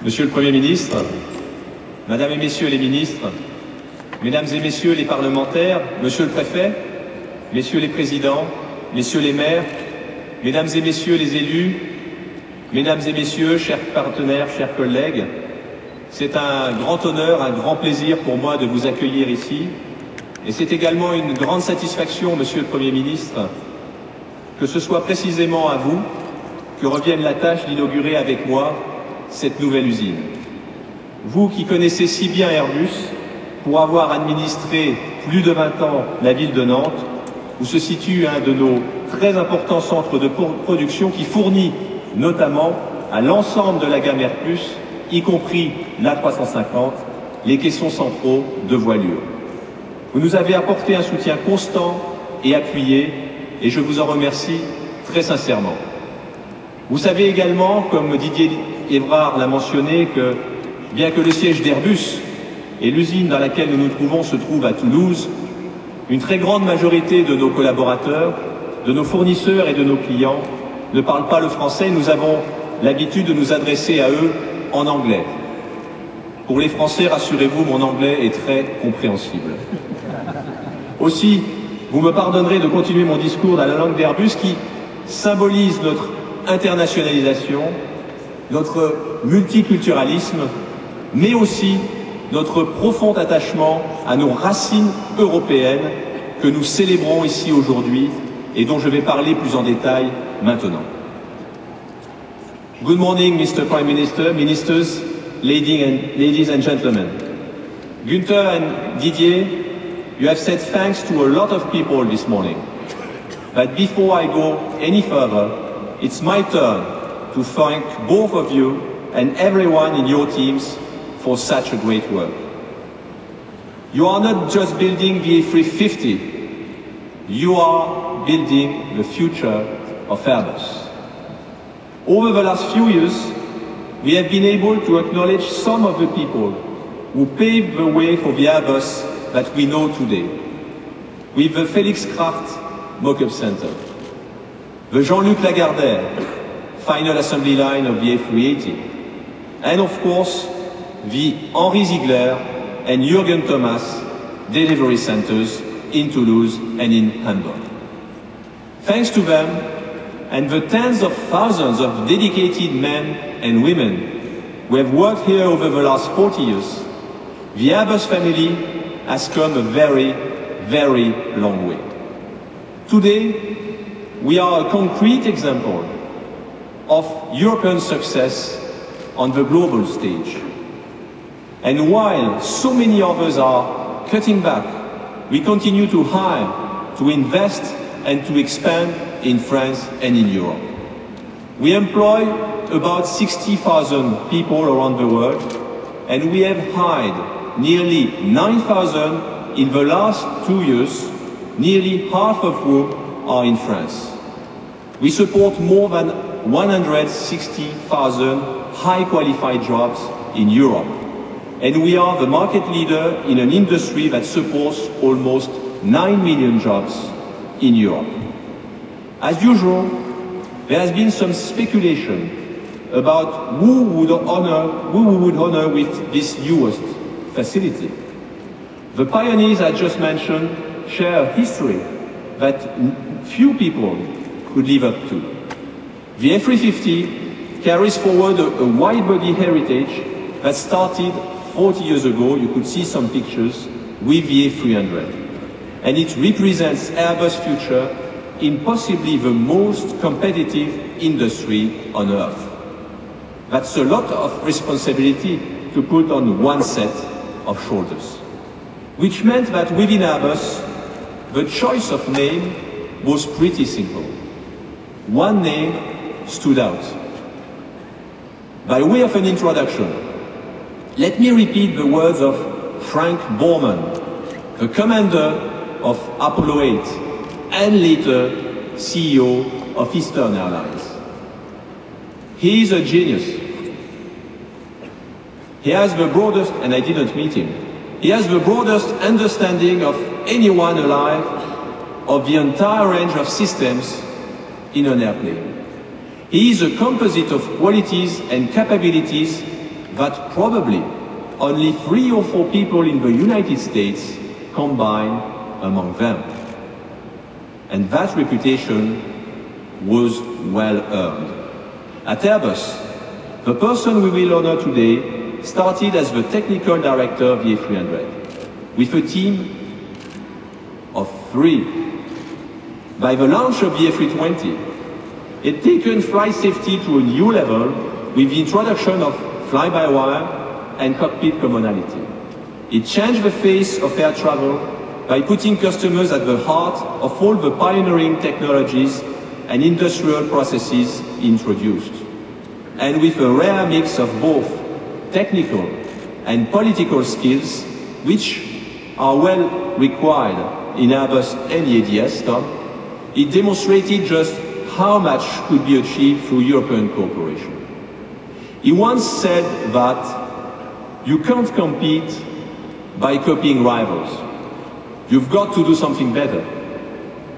Monsieur le Premier ministre, Madame et Messieurs les ministres, Mesdames et Messieurs les parlementaires, Monsieur le Préfet, Messieurs les présidents, Messieurs les maires, Mesdames et Messieurs les élus, Mesdames et Messieurs, chers partenaires, chers collègues, c'est un grand honneur, un grand plaisir pour moi de vous accueillir ici, et c'est également une grande satisfaction, Monsieur le Premier ministre, que ce soit précisément à vous que revienne la tâche d'inaugurer avec moi cette nouvelle usine. Vous qui connaissez si bien Airbus, pour avoir administré plus de 20 ans la ville de Nantes, où se situe un de nos très importants centres de production qui fournit notamment à l'ensemble de la gamme Airbus, y compris l'A350, les caissons centraux de voilure. Vous nous avez apporté un soutien constant et appuyé, et je vous en remercie très sincèrement. Vous savez également, comme Didier Évrard l'a mentionné, que bien que le siège d'Airbus et l'usine dans laquelle nous nous trouvons se trouvent à Toulouse, une très grande majorité de nos collaborateurs, de nos fournisseurs et de nos clients ne parlent pas le français. Nous avons l'habitude de nous adresser à eux en anglais. Pour les Français, rassurez-vous, mon anglais est très compréhensible. Aussi, vous me pardonnerez de continuer mon discours dans la langue d'Airbus qui symbolise notre internationalisation, notre multiculturalisme, mais aussi notre profond attachement à nos racines européennes que nous célébrons ici aujourd'hui et dont je vais parler plus en détail maintenant. Good morning, Mr. Prime Minister, Ministers, ladies and gentlemen. Günther and Didier, you have said thanks to a lot of people this morning. But before I go any further, it's my turn to thank both of you and everyone in your teams for such a great work. You are not just building the A350, you are building the future of Airbus. Over the last few years, we have been able to acknowledge some of the people who paved the way for the Airbus that we know today. With the Felix Kraft Mock-up Center, the Jean-Luc Lagardère final assembly line of the A380, and of course, the Henri Ziegler and Jürgen Thomas delivery centers in Toulouse and in Hamburg. Thanks to them and the tens of thousands of dedicated men and women who have worked here over the last 40 years, the Airbus family has come a very, very long way. Today, we are a concrete example of European success on the global stage. And while so many others are cutting back, we continue to hire, to invest and to expand in France and in Europe. We employ about 60,000 people around the world, and we have hired nearly 9,000 in the last 2 years, nearly half of whom are in France. We support more than 160,000 high-qualified jobs in Europe. And we are the market leader in an industry that supports almost 9 million jobs in Europe. As usual, there has been some speculation about who we would honor with this newest facility. The pioneers I just mentioned share a history that few people could live up to. The A350 carries forward a wide-body heritage that started 40 years ago. You could see some pictures with the A300. And it represents Airbus' future in possibly the most competitive industry on Earth. That's a lot of responsibility to put on one set of shoulders. Which meant that within Airbus, the choice of name was pretty simple. One name stood out. By way of an introduction, let me repeat the words of Frank Borman, the commander of Apollo 8 and later CEO of Eastern Airlines. He is a genius. He has the broadest, and I didn't meet him, he has the broadest understanding of anyone alive of the entire range of systems in an airplane. He is a composite of qualities and capabilities that probably only 3 or 4 people in the United States combined among them. And that reputation was well earned. At Airbus, the person we will honor today started as the technical director of the A300, with a team of 3. By the launch of the A320, it had taken flight safety to a new level with the introduction of fly-by-wire and cockpit commonality. It changed the face of air travel by putting customers at the heart of all the pioneering technologies and industrial processes introduced. And with a rare mix of both technical and political skills, which are well required in Airbus and EADS, it demonstrated just how much could be achieved through European cooperation. He once said that you can't compete by copying rivals. You've got to do something better,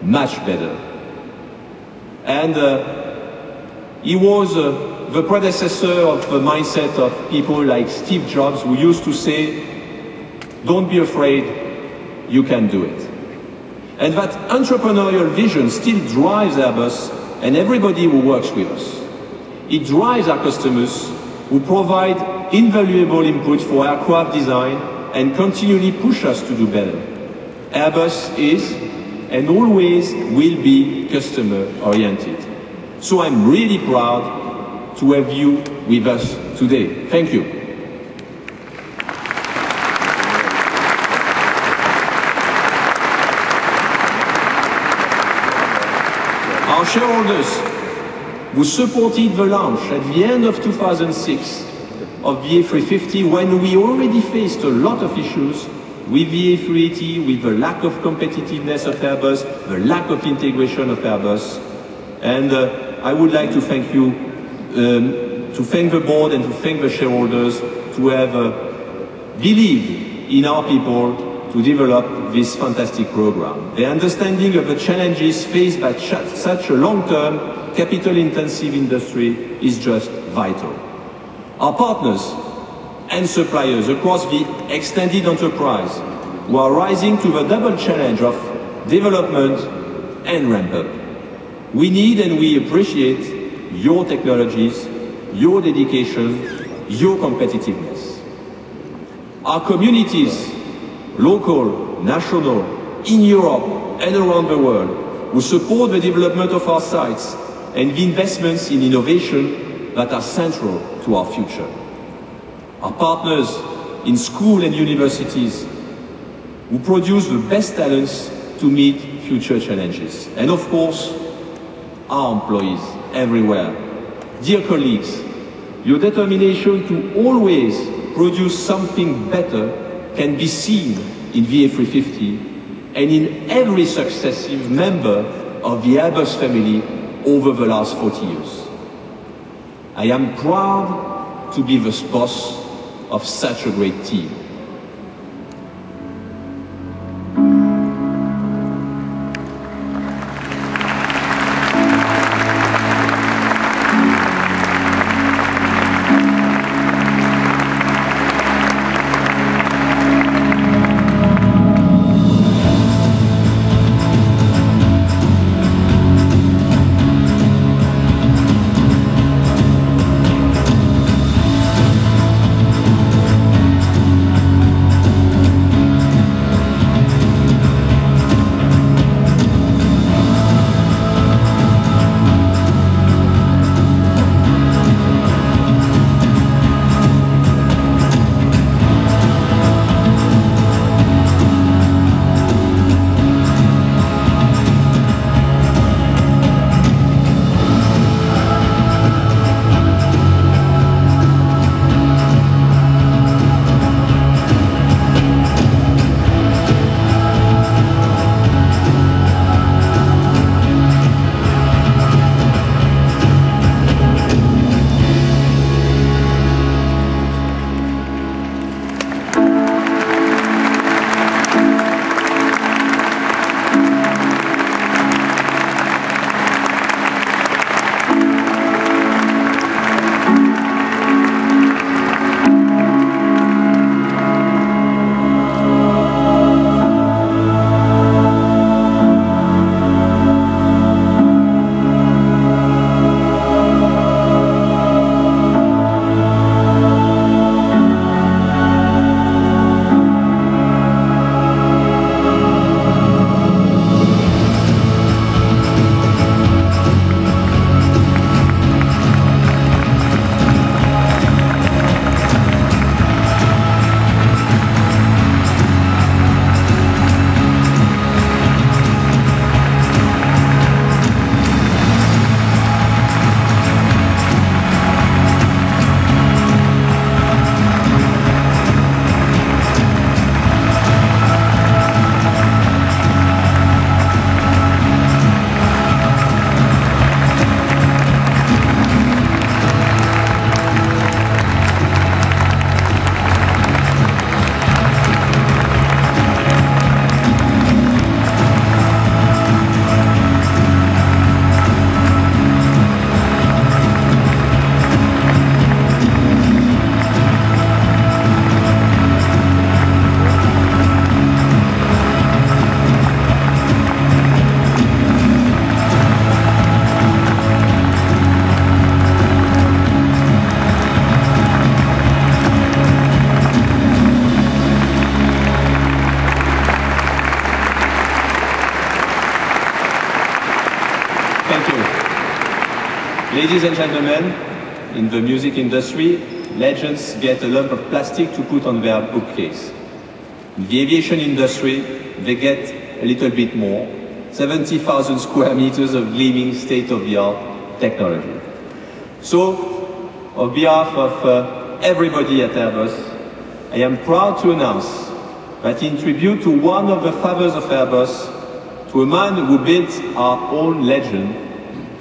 much better. And he was the predecessor of the mindset of people like Steve Jobs, who used to say, don't be afraid, you can do it. And that entrepreneurial vision still drives Airbus and everybody who works with us. It drives our customers who provide invaluable input for aircraft design and continually push us to do better. Airbus is and always will be customer-oriented. So I'm really proud to have you with us today. Thank you. Our shareholders who supported the launch at the end of 2006 of the A350, when we already faced a lot of issues with the A380, with the lack of competitiveness of Airbus, the lack of integration of Airbus. And I would like to thank you, to thank the board and to thank the shareholders to have believed in our people to develop this fantastic program. The understanding of the challenges faced by such a long-term, capital-intensive industry is just vital. Our partners and suppliers across the extended enterprise who are rising to the double challenge of development and ramp-up. We need and we appreciate your technologies, your dedication, your competitiveness. Our communities, local, national, in Europe and around the world, who support the development of our sites and the investments in innovation that are central to our future. Our partners in school and universities who produce the best talents to meet future challenges. And of course, our employees everywhere. Dear colleagues, your determination to always produce something better can be seen in the A350 and in every successive member of the Airbus family over the last 40 years. I am proud to be the boss of such a great team. Ladies and gentlemen, in the music industry, legends get a lump of plastic to put on their bookcase. In the aviation industry, they get a little bit more, 70,000 square meters of gleaming state-of-the-art technology. So, on behalf of everybody at Airbus, I am proud to announce that in tribute to one of the fathers of Airbus, to a man who built our own legend,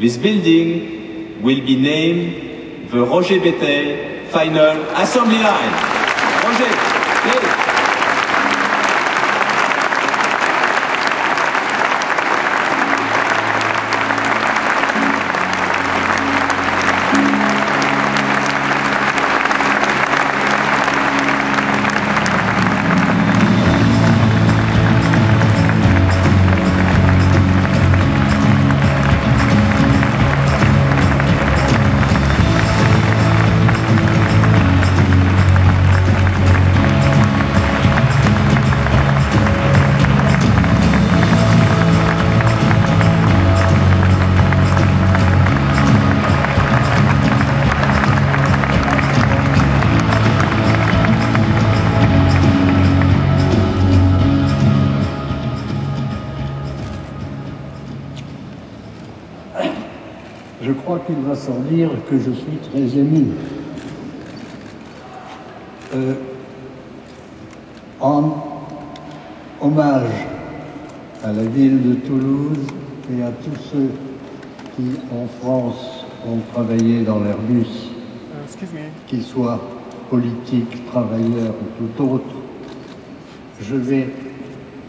this building will be named the Roger Bettel Final Assembly Line. Roger, please. Je crois qu'il va sans dire que je suis très ému. En hommage à la ville de Toulouse et à tous ceux qui, en France, ont travaillé dans l'Airbus, qu'ils soient politiques, travailleurs ou tout autre, je vais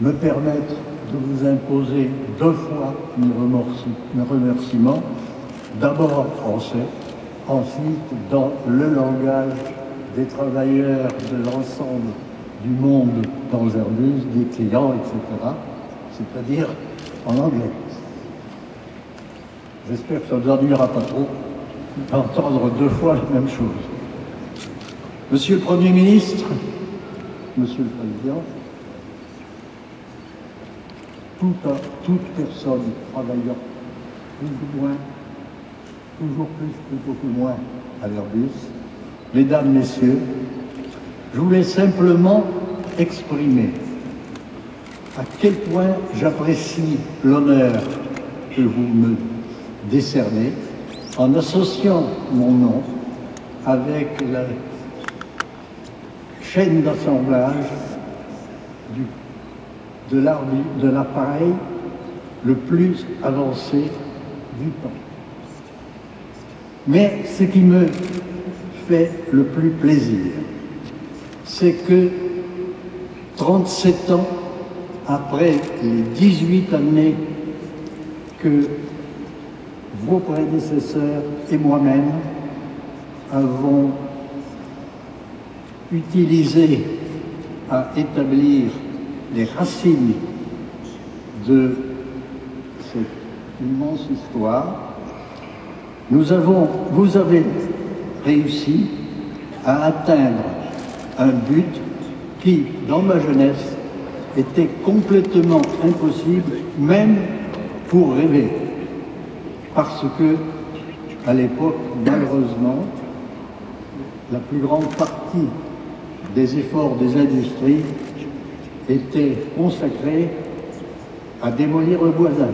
me permettre de vous imposer 2 fois mes remerciements. D'abord en français, ensuite dans le langage des travailleurs de l'ensemble du monde dans Airbus, des clients, etc., c'est-à-dire en anglais. J'espère que ça ne vous ennuiera pas trop d'entendre 2 fois la même chose. Monsieur le Premier ministre, Monsieur le Président, toute personne travaillant plus ou moins, toujours plus, plutôt que moins, à l'Airbus. Mesdames, Messieurs, je voulais simplement exprimer à quel point j'apprécie l'honneur que vous me décernez en associant mon nom avec la chaîne d'assemblage de l'appareil le plus avancé du temps. Mais ce qui me fait le plus plaisir, c'est que 37 ans après les 18 années que vos prédécesseurs et moi-même avons utilisé à établir les racines de cette immense histoire, vous avez réussi à atteindre un but qui, dans ma jeunesse, était complètement impossible, même pour rêver. Parce que, à l'époque, malheureusement, la plus grande partie des efforts des industries était consacrée à démolir le voisin.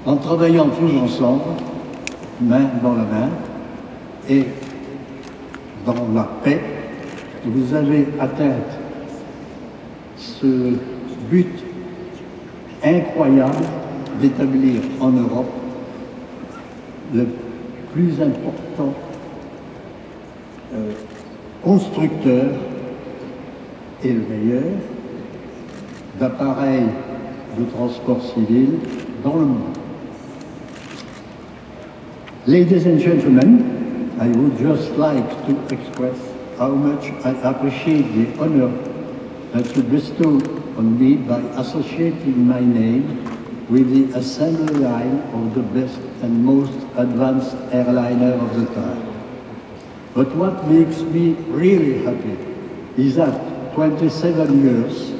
En travaillant tous ensemble, main dans la main, et dans la paix, vous avez atteint ce but incroyable d'établir en Europe le plus important constructeur et le meilleur d'appareils de transport civil dans le monde. Ladies and gentlemen, I would just like to express how much I appreciate the honor that you bestow on me by associating my name with the assembly line of the best and most advanced airliner of the time. But what makes me really happy is that 27 years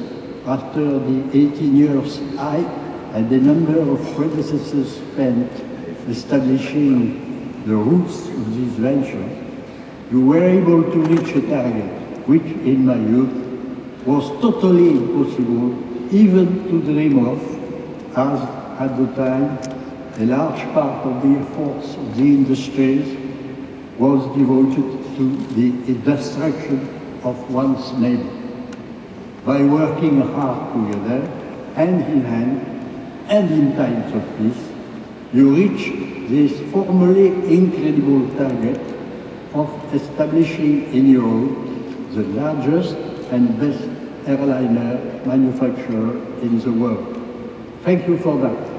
after the 18 years I and a number of predecessors spent establishing the roots of this venture, you were able to reach a target which, in my youth, was totally impossible even to dream of, as at the time a large part of the efforts of the industries was devoted to the destruction of one's neighbor. By working hard together, hand in hand, and in times of peace, you reach this formerly incredible target of establishing in Europe the largest and best airliner manufacturer in the world. Thank you for that.